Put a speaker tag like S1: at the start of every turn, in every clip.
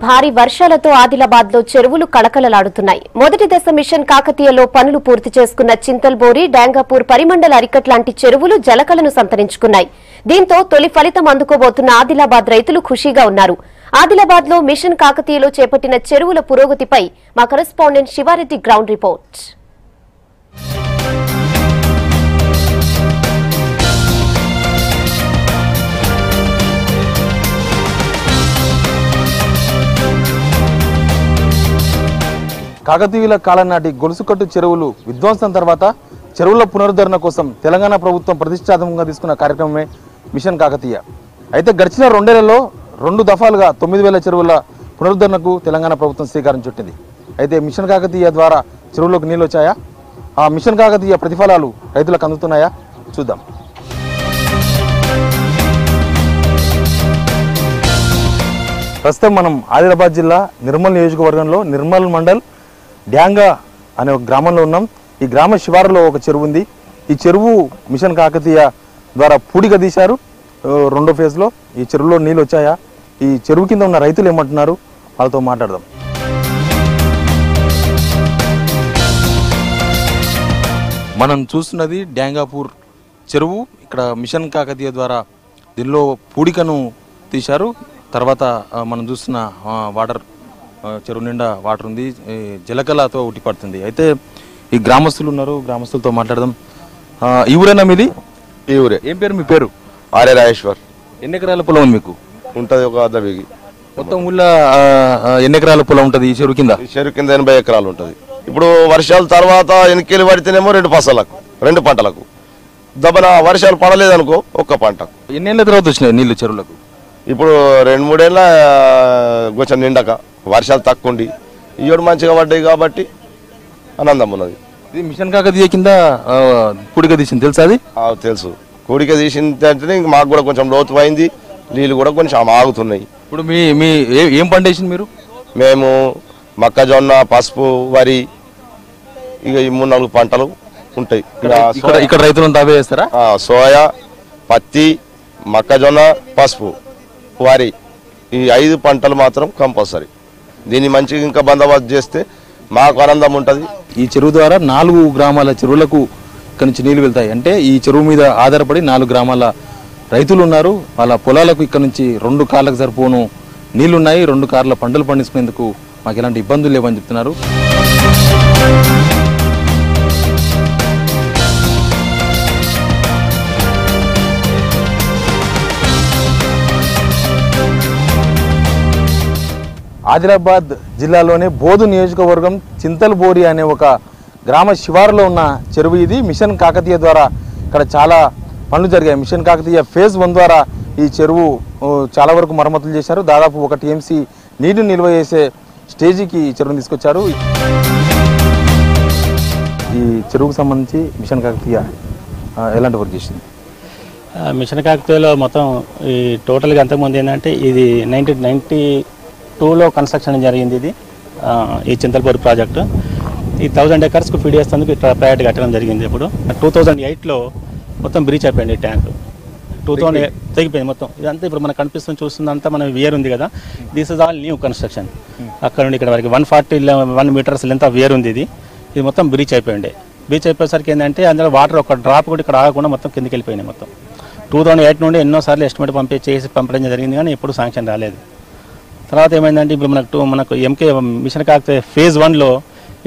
S1: భారీ వర్షాలతో ఆదిలాబాద్ లో చెరువులు కళకళలాడుతున్నాయి. మొదటి దశ మిషన్ కాకతీయలో పనులు పూర్తి చేసుకున్న చింతల్బోరి, డాంగాపూర్, పరిమండల అరికట్ లాంటి చెరువులు జలకలను సంతరించుకున్నాయి. దీంతో తొలి ఫలితం అందుకోబోతున్న ఆదిలాబాద్ రైతులు ఖుషీగా ఉన్నారు. ఆదిలాబాద్ లో మిషన్ కాకతీయలో చేపట్టిన చెరువుల పురోగతిపై మా కరెస్పాండెంట్ శివారెడ్డి గ్రౌండ్ రిపోర్ట్.
S2: కాకతీయుల కాలం నాటి గొలుసుకట్టు చెరువులు విధ్వంసం తర్వాత చెరువుల పునరుద్ధరణ కోసం తెలంగాణ ప్రభుత్వం ప్రతిష్టాత్మకంగా తీసుకున్న కార్యక్రమమే మిషన్ కాకతీయ. అయితే గడిచిన 2 ఏళ్లలో 2 దఫాలుగా 9,000 చెరువుల పునరుద్ధరణకు తెలంగాణ ప్రభుత్వం శ్రీకారం చుట్టింది. అయితే మిషన్ కాకతీయ ద్వారా చెరువులకు నీళ్ళు వచ్చాయా? ఆ మిషన్ కాకతీయ ప్రతిఫలాలు రైతులకు అందుతున్నాయా? చూద్దాం. ప్రస్తుతం మనం ఆదిలాబాద్ జిల్లా నిర్మల్ నియోజకవర్గంలో నిర్మల్ మండల్ డ్యాంగా అనే ఒక గ్రామంలో ఉన్నాం. ఈ గ్రామ శివారులో ఒక చెరువు ఉంది. ఈ చెరువు మిషన్ కాకతీయ ద్వారా పూడిగా తీశారు. 2వ ఫేజ్లో ఈ చెరువులో నీళ్ళు వచ్చాయా? ఈ చెరువు కింద ఉన్న రైతులు ఏమంటున్నారు? వాళ్ళతో మాట్లాడదాం. మనం చూస్తున్నది డ్యాంగాపూర్ చెరువు. ఇక్కడ మిషన్ కాకతీయ ద్వారా దీనిలో పూడికను తీశారు. తర్వాత మనం చూస్తున్న వాటర్, చెరువు నిండా వాటర్ ఉంది, జలకళతో ఉట్టి పడుతుంది. అయితే ఈ గ్రామస్తులు ఉన్నారు, గ్రామస్తులతో మాట్లాడదాం. ఈ ఊరేనా మీది?
S3: ఈ ఊరే.
S2: ఏం పేరు మీ పేరు?
S3: ఆర్య రాజేశ్వర్.
S2: ఎన్ని ఎకరాల పొలం ఉంది మీకు?
S3: ఉంటుంది ఒక 1/2 బిగి.
S2: మొత్తం ఊళ్ళో ఎన్ని ఎకరాల పొలం ఉంటుంది ఈ చెరువు కింద?
S3: ఈ చెరువు కింద 80 ఎకరాలు ఉంటుంది. ఇప్పుడు వర్షాల తర్వాత ఎన్నికలు పడితేనేమో 2 పంటలకు దబ్బన వర్షాలు పడలేదనుకో ఒక్క పంటకు.
S2: ఎన్నేళ్ళ తర్వాత వచ్చినాయి నీళ్లు చెరువులకు?
S3: ఇప్పుడు 2-3 ఏళ్ళ కొంచెం నిండక వర్షాలు తక్కువ ఉండి ఈయోడు మంచిగా పడ్డాయి కాబట్టి ఆనందం ఉన్నది.
S2: ఇది మిషన్ కాకతీయ కింద పూడిక తీసింది, తెలుసా? అది
S3: తెలుసు. కూడిక తీసిందంటేనే మాకు కూడా కొంచెం లోతు అయింది, నీళ్ళు కూడా కొంచెం ఆగుతున్నాయి.
S2: ఇప్పుడు మీ ఏం పంట వేసింది మీరు?
S3: మేము మొక్కజొన్న, పసుపు, వరి, ఇక ఈ 3-4 పంటలు ఉంటాయి
S2: ఇక్కడ. రైతులంతా అవే వేస్తారా?
S3: సోయా, పత్తి, మొక్కజొన్న, పసుపు, వరి, ఈ 5 పంటలు మాత్రం కంపల్సరీ. దీన్ని మంచిగా ఇంకా బందోబస్తు చేస్తే మాకు ఆనందం ఉంటుంది.
S2: ఈ చెరువు ద్వారా 4 గ్రామాల చెరువులకు ఇక్కడ నుంచి నీళ్లు వెళ్తాయి. అంటే ఈ చెరువు మీద ఆధారపడి 4 గ్రామాల రైతులు ఉన్నారు. వాళ్ళ పొలాలకు ఇక్కడ నుంచి 2 కార్లకు సరిపోను నీళ్లున్నాయి. 2 కార్ల పంటలు పండించుకునేందుకు మాకు ఎలాంటి ఇబ్బందులు లేవని చెప్తున్నారు. ఆదిలాబాద్ జిల్లాలోనే బోధు నియోజకవర్గం చింతల్బోరి అనే ఒక గ్రామ శివారులో ఉన్న చెరువు ఇది. మిషన్ కాకతీయ ద్వారా ఇక్కడ చాలా పనులు జరిగాయి. మిషన్ కాకతీయ ఫేజ్ 1 ద్వారా ఈ చెరువు చాలా వరకు మరమ్మతులు చేశారు. దాదాపు 1 TMC నీటిని నిల్వ చేసే స్టేజీకి ఈ చెరువును తీసుకొచ్చారు. ఈ చెరువుకు సంబంధించి మిషన్ కాకతీయ ఎలాంటి వర్క్ చేసింది?
S4: మిషన్ కాకతీయలో మొత్తం ఈ టోటల్గా అంతకుముందు ఏంటంటే ఇది 1992లో కన్స్ట్రక్షన్ జరిగింది. ఇది ఈ చింతల్పూర్ ప్రాజెక్టు ఈ 1000 ఎకర్స్కు ఫీడ్ చేసేందుకు ప్రాజెక్ట్ కట్టడం జరిగింది. ఇప్పుడు 2008లో మొత్తం బ్రీచ్ అయిపోయింది ట్యాంక్. 2000 తెగిపోయింది మొత్తం. ఇదంతా ఇప్పుడు మనకు కనిపిస్తుంది, చూస్తుందంతా మన వేర్ ఉంది కదా, this is all new construction. అక్కడ నుండి ఇక్కడ వరకు 141 మీటర్స్ లెంత్ వేర్ ఉంది. ఇది మొత్తం బ్రీచ్ అయిపోయింది. బ్రీచ్ అయిపోయేసరికి ఏంటంటే అందులో వాటర్ ఒక డ్రాప్ కూడా ఇక్కడ ఆగకుండా మొత్తం కిందకి వెళ్ళిపోయినాయి. మొత్తం 2008 నుండి ఎన్నోసార్లు ఎస్టిమేట్ పంపడం జరిగింది, కానీ ఎప్పుడు శాంక్షన్ రాలేదు. తర్వాత ఏమైందంటే ఇప్పుడు మనకు ఎంకే మిషన్ కాకతీయ ఫేజ్ 1లో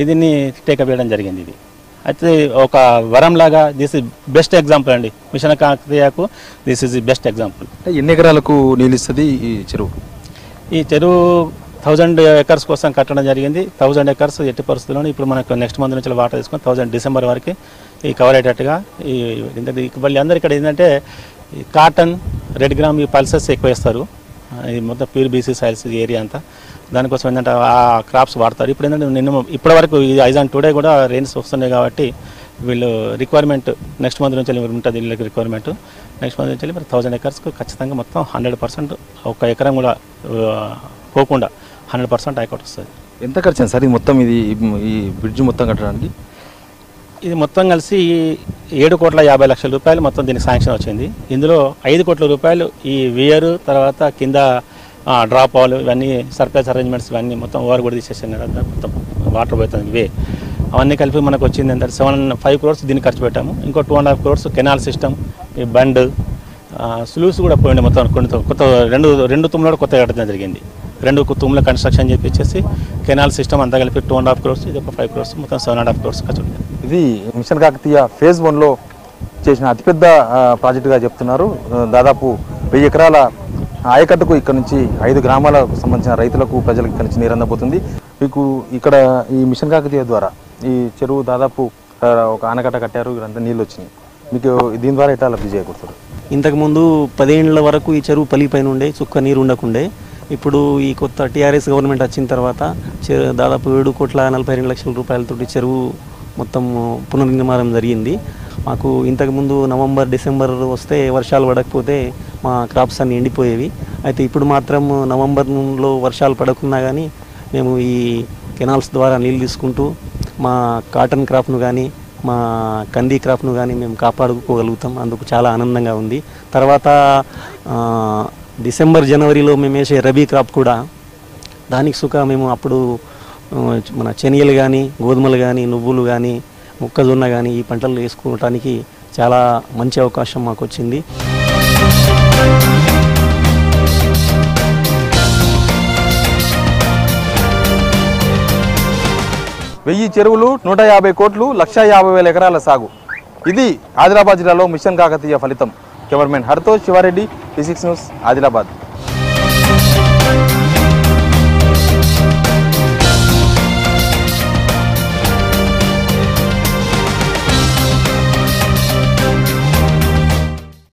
S4: దీన్ని టేకప్ చేయడం జరిగింది. ఇది అయితే ఒక వరంలాగా దిస్ ఇస్ బెస్ట్ ఎగ్జాంపుల్ అండి. మిషన్ కాకతీయకు this is the best example.
S2: ఎన్ని ఎకరాలకు నీళ్ళు ఇస్తుంది ఈ చెరువు?
S4: ఈ చెరువు 1000 ఎకర్స్ కోసం కట్టడం జరిగింది. 1000 ఎకర్స్ ఎట్టి పరిస్థితుల్లో ఇప్పుడు మనకు నెక్స్ట్ మంత్ నుంచి వాటర్ తీసుకొని 1000 డిసెంబర్ వరకు ఈ కవర్ అయ్యేటట్టుగా మళ్ళీ అందరు ఇక్కడ ఏంటంటే కాటన్, రెడ్ గ్రామ్, ఈ పల్సెస్ ఎక్కువ వేస్తారు. ఇది మొత్తం ప్యూర్ బీసీ సాయిల్స్ ఏరియా అంతా. దానికోసం ఏంటంటే ఆ క్రాప్స్ వాడతారు. ఇప్పుడు ఏంటంటే ఇప్పటివరకు ఐజ్ ఆన్ టుడే కూడా రెయిన్స్ వస్తున్నాయి కాబట్టి వీళ్ళు రిక్వైర్మెంట్ నెక్స్ట్ మంత్ నుంచి ఉంటుంది. వీళ్ళకి రిక్వైర్మెంట్ నెక్స్ట్ మంత్ నుంచి మరి 1000 ఎకర్స్కు ఖచ్చితంగా మొత్తం 100% ఒక ఎకరం కూడా పోకుండా 100% హైకోర్టు వస్తుంది.
S2: ఎంత ఖర్చు సార్ ఈ మొత్తం ఈ బ్రిడ్జ్ మొత్తం కట్టడానికి?
S4: ఇది మొత్తం కలిసి 7,50,00,000 రూపాయలు మొత్తం దీనికి శాంక్షన్ వచ్చింది. ఇందులో 5 కోట్ల రూపాయలు ఈ వేరు తర్వాత కింద డ్రాప్ వాల్ ఇవన్నీ సర్ఫేస్ అరేంజ్మెంట్స్ ఇవన్నీ మొత్తం ఓవర్ కూడా తీసేసాం కదా, మొత్తం వాటర్ పోతుంది వే అవన్నీ కలిపి మనకు వచ్చింది ఏంటంటే 5 crores దీన్ని ఖర్చు పెట్టాము. ఇంకో 2.5 crores కెనాల్ సిస్టమ్, ఈ బండ్, స్లూస్ కూడా పోయింది. మొత్తం కొత్త రెండు తుమ్ములు కూడా కొత్తగా కట్టడం జరిగింది. 2 తుమ్ముల కన్స్ట్రక్షన్ చెప్పేసి కెనాల్ సిస్టమ్ అంతా కలిపి 2.5 crores, ఇది ఒక 5 crores, మొత్తం 7.5 crores ఖర్చు ఉంటుంది.
S2: ఇది మిషన్ కాకతీయ phase 1లో చేసిన అతిపెద్ద ప్రాజెక్టుగా చెప్తున్నారు. దాదాపు 1000 ఎకరాల ఆయకట్టుకు ఇక్కడ నుంచి 5 గ్రామాలకు సంబంధించిన రైతులకు ప్రజలకు ఇక్కడ నుంచి నీరు అందబోతుంది. మీకు ఇక్కడ ఈ మిషన్ కాకతీయ ద్వారా ఈ చెరువు దాదాపు ఒక ఆనకట్ట కట్టారు, ఇదంతా నీళ్ళు వచ్చినాయి. మీకు దీని ద్వారా ఎట్లా లబ్ధి చేకూరుతారు?
S5: ఇంతకుముందు 10 ఏళ్ల వరకు ఈ చెరువు పలిపైన ఉండే, చుక్క నీరు ఉండకుండే. ఇప్పుడు ఈ కొత్త టీఆర్ఎస్ గవర్నమెంట్ వచ్చిన తర్వాత దాదాపు 7,42 రూపాయలతో చెరువు మొత్తం పునర్నిర్మాణం జరిగింది. మాకు ఇంతకుముందు నవంబర్, డిసెంబర్ వస్తే వర్షాలు పడకపోతే మా క్రాప్స్ అన్నీ ఎండిపోయేవి. అయితే ఇప్పుడు మాత్రం నవంబర్లో వర్షాలు పడకున్నా కానీ మేము ఈ కెనాల్స్ ద్వారా నీళ్ళు తీసుకుంటూ మా కాటన్ క్రాప్ను కానీ మా కంది క్రాప్ను కానీ మేము కాపాడుకోగలుగుతాం. అందుకు చాలా ఆనందంగా ఉంది. తర్వాత డిసెంబర్, జనవరిలో మేము వేసే రబీ క్రాప్ కూడా దానికి మేము అప్పుడు మన శనగలు కానీ, గోధుమలు కానీ, నువ్వులు కానీ, మొక్కజొన్న కానీ ఈ పంటలు వేసుకోవడానికి చాలా మంచి అవకాశం మాకు వచ్చింది.
S2: వెయ్యి చెరువులు, 150 కోట్లు, 1,50,000 ఎకరాల సాగు. ఇది ఆదిలాబాద్ జిల్లాలో మిషన్ కాకతీయ ఫలితం. కెమెరామెన్ హరితో శివారెడ్డి, P6 న్యూస్, ఆదిలాబాద్.